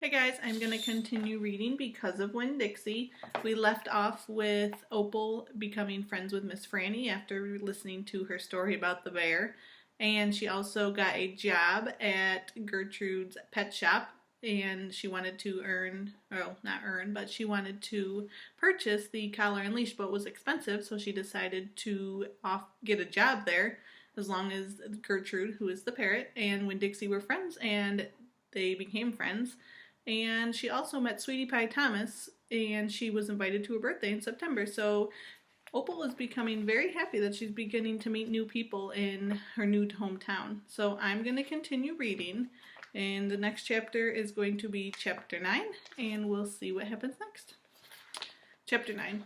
Hey guys, I'm going to continue reading Because of Winn, Dixie. We left off with Opal becoming friends with Miss Franny after listening to her story about the bear. And she also got a job at Gertrude's pet shop, and she wanted to she wanted to purchase the collar and leash, but it was expensive, so she decided to get a job there as long as Gertrude, who is the parrot, and Winn Dixie were friends, and they became friends. And she also met Sweetie Pie Thomas, and she was invited to her birthday in September. So Opal is becoming very happy that she's beginning to meet new people in her new hometown. So I'm going to continue reading, and the next chapter is going to be Chapter 9, and we'll see what happens next. Chapter 9.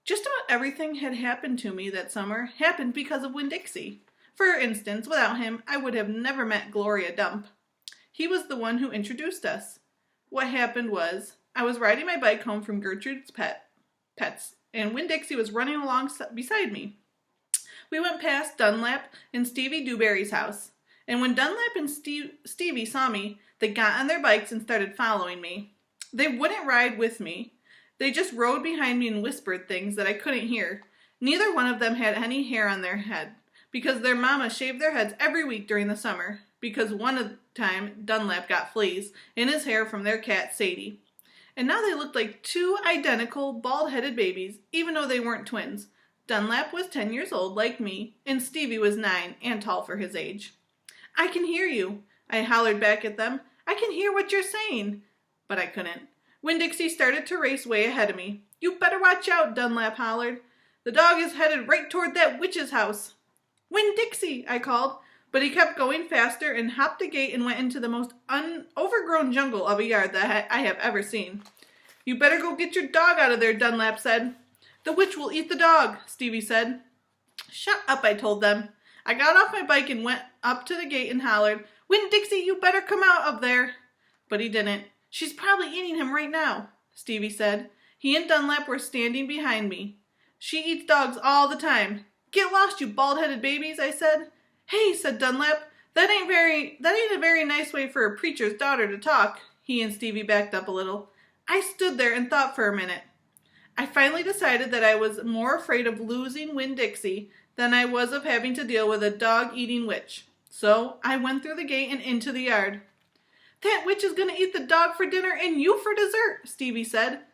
Just about everything had happened to me that summer happened because of Winn Dixie. For instance, without him, I would have never met Gloria Dump. He was the one who introduced us. What happened was, I was riding my bike home from Gertrude's Pets, and Winn Dixie was running along beside me. We went past Dunlap and Stevie Dewberry's house, and when Dunlap and Stevie saw me, they got on their bikes and started following me. They wouldn't ride with me. They just rode behind me and whispered things that I couldn't hear. Neither one of them had any hair on their head, because their mama shaved their heads every week during the summer, because one time Dunlap got fleas in his hair from their cat Sadie. And now they looked like two identical bald-headed babies, even though they weren't twins. Dunlap was 10 years old like me, and Stevie was 9 and tall for his age. "I can hear you," I hollered back at them. "I can hear what you're saying." But I couldn't. Winn Dixie started to race way ahead of me. "You better watch out," Dunlap hollered. "The dog is headed right toward that witch's house." "Winn Dixie," I called. But he kept going faster and hopped a gate and went into the most overgrown jungle of a yard that I have ever seen. "You better go get your dog out of there," Dunlap said. "The witch will eat the dog," Stevie said. "Shut up," I told them. I got off my bike and went up to the gate and hollered, "Winn Dixie, you better come out of there." But he didn't. "She's probably eating him right now," Stevie said. He and Dunlap were standing behind me. "She eats dogs all the time." "Get lost, you bald-headed babies," I said. "Hey," said Dunlap, that ain't a very nice way for a preacher's daughter to talk." He and Stevie backed up a little. I stood there and thought for a minute. I finally decided that I was more afraid of losing Winn Dixie than I was of having to deal with a dog-eating witch. So I went through the gate and into the yard. "That witch is going to eat the dog for dinner and you for dessert," Stevie said.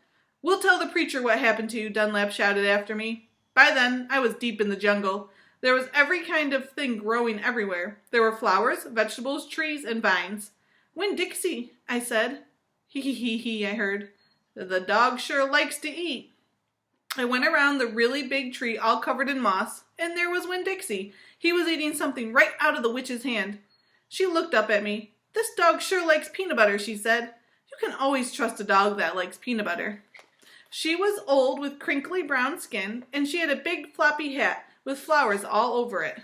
"We'll tell the preacher what happened to you," Dunlap shouted after me. By then, I was deep in the jungle. There was every kind of thing growing everywhere. There were flowers, vegetables, trees, and vines. "Winn Dixie," I said. He, I heard. "The dog sure likes to eat." I went around the really big tree all covered in moss, and there was Winn Dixie. He was eating something right out of the witch's hand. She looked up at me. "This dog sure likes peanut butter," she said. You can always trust a dog that likes peanut butter. She was old with crinkly brown skin, and she had a big floppy hat with flowers all over it.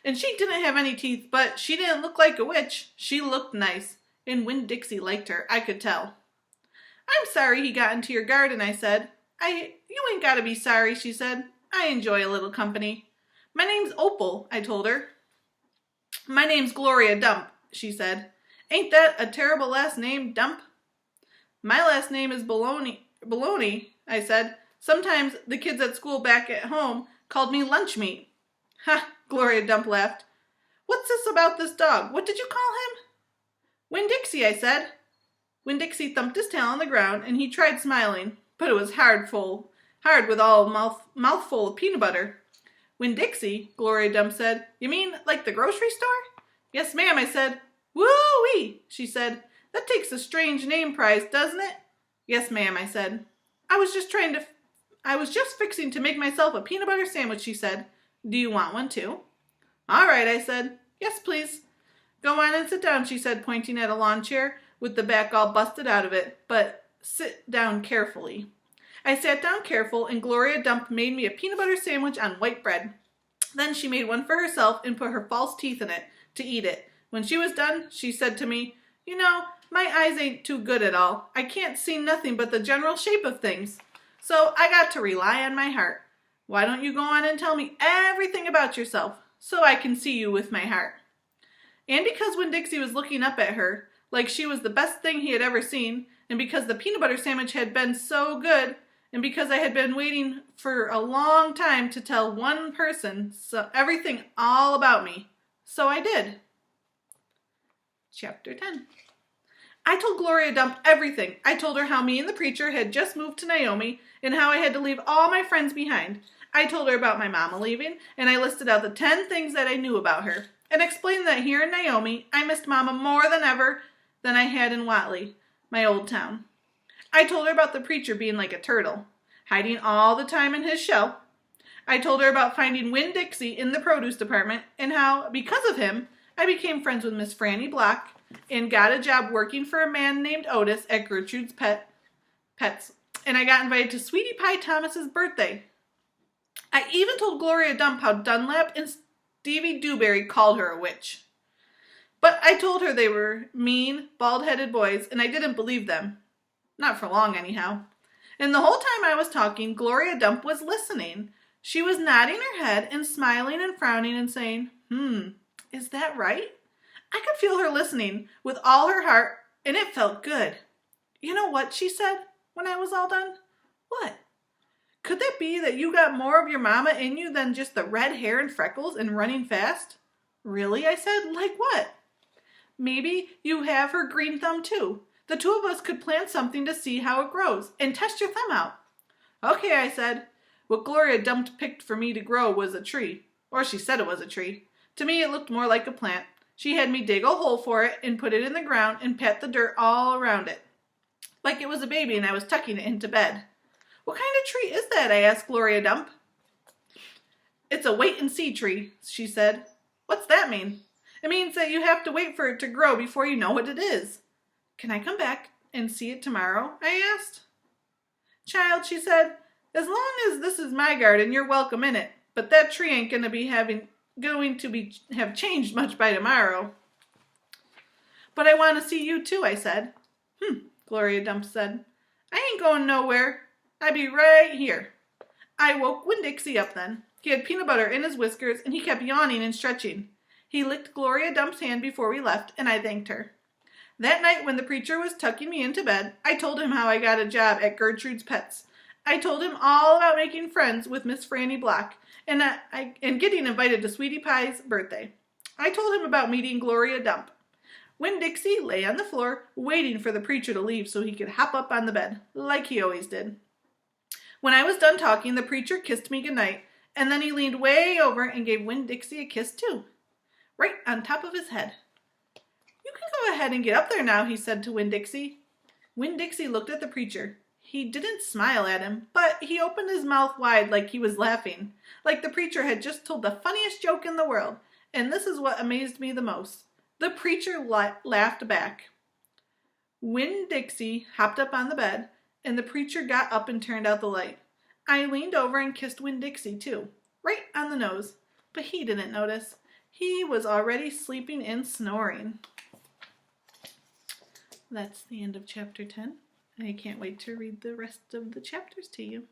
And she didn't have any teeth, but she didn't look like a witch. She looked nice, and Winn Dixie liked her, I could tell. "I'm sorry he got into your garden," I said. You ain't gotta be sorry," she said. "I enjoy a little company." "My name's Opal," I told her. "My name's Gloria Dump," she said. "Ain't that a terrible last name, Dump?" "My last name is Baloney," I said. "Sometimes the kids at school back at home called me lunch meat." "Ha," Gloria Dump laughed. "What's this about this dog? What did you call him?" "Winn Dixie," I said. Winn Dixie thumped his tail on the ground, and he tried smiling, but it was hard with all mouthful of peanut butter. "Winn Dixie," Gloria Dump said. "You mean like the grocery store?" "Yes, ma'am," I said. "Woo-wee," she said. "That takes a strange name prize, doesn't it?" "Yes, ma'am," I said. I was just fixing to make myself a peanut butter sandwich," she said. "Do you want one too?" "All right," I said. "Yes, please." "Go on and sit down," she said, pointing at a lawn chair with the back all busted out of it, "but sit down carefully." I sat down careful, and Gloria Dump made me a peanut butter sandwich on white bread. Then she made one for herself and put her false teeth in it to eat it. When she was done, she said to me, "You know, my eyes ain't too good at all. I can't see nothing but the general shape of things. So I got to rely on my heart. Why don't you go on and tell me everything about yourself, so I can see you with my heart?" And because Winn Dixie was looking up at her, like she was the best thing he had ever seen, and because the peanut butter sandwich had been so good, and because I had been waiting for a long time to tell one person everything all about me. So I did. Chapter 10. I told Gloria Dump everything. I told her how me and the preacher had just moved to Naomi and how I had to leave all my friends behind. I told her about my mama leaving, and I listed out the 10 things that I knew about her, and explained that here in Naomi, I missed Mama more than ever than I had in Watley, my old town. I told her about the preacher being like a turtle, hiding all the time in his shell. I told her about finding Winn Dixie in the produce department, and how, because of him, I became friends with Miss Franny Block, and got a job working for a man named Otis at Gertrude's Pets, and I got invited to Sweetie Pie Thomas's birthday. I even told Gloria Dump how Dunlap and Stevie Dewberry called her a witch. But I told her they were mean, bald-headed boys, and I didn't believe them. Not for long, anyhow. And the whole time I was talking, Gloria Dump was listening. She was nodding her head and smiling and frowning and saying, is that right? I could feel her listening with all her heart, and it felt good. You know what she said when I was all done? What? Could that be that you got more of your mama in you than just the red hair and freckles and running fast? Really? I said. Like what? Maybe you have her green thumb too. The two of us could plant something to see how it grows and test your thumb out. Okay, I said. What Gloria Dump picked for me to grow was a tree. Or she said it was a tree. To me, it looked more like a plant. She had me dig a hole for it and put it in the ground and pat the dirt all around it, like it was a baby and I was tucking it into bed. What kind of tree is that? I asked Gloria Dump. It's a wait-and-see tree, she said. What's that mean? It means that you have to wait for it to grow before you know what it is. Can I come back and see it tomorrow? I asked. Child, she said, as long as this is my garden, you're welcome in it, but that tree ain't going to have changed much by tomorrow. But I want to see you too, I said. Gloria Dump said. I ain't going nowhere. I be right here. I woke Winn Dixie up then. He had peanut butter in his whiskers, and he kept yawning and stretching. He licked Gloria Dump's hand before we left, and I thanked her. That night when the preacher was tucking me into bed, I told him how I got a job at Gertrude's Pets. I told him all about making friends with Miss Franny Block, and getting invited to Sweetie Pie's birthday. I told him about meeting Gloria Dump. Winn Dixie lay on the floor, waiting for the preacher to leave so he could hop up on the bed, like he always did. When I was done talking, the preacher kissed me goodnight, and then he leaned way over and gave Winn Dixie a kiss too, right on top of his head. You can go ahead and get up there now, he said to Winn Dixie. Winn Dixie looked at the preacher. He didn't smile at him, but he opened his mouth wide like he was laughing, like the preacher had just told the funniest joke in the world, and this is what amazed me the most. The preacher laughed back. Winn Dixie hopped up on the bed, and the preacher got up and turned out the light. I leaned over and kissed Winn Dixie, too, right on the nose, but he didn't notice. He was already sleeping and snoring. That's the end of chapter 10. I can't wait to read the rest of the chapters to you.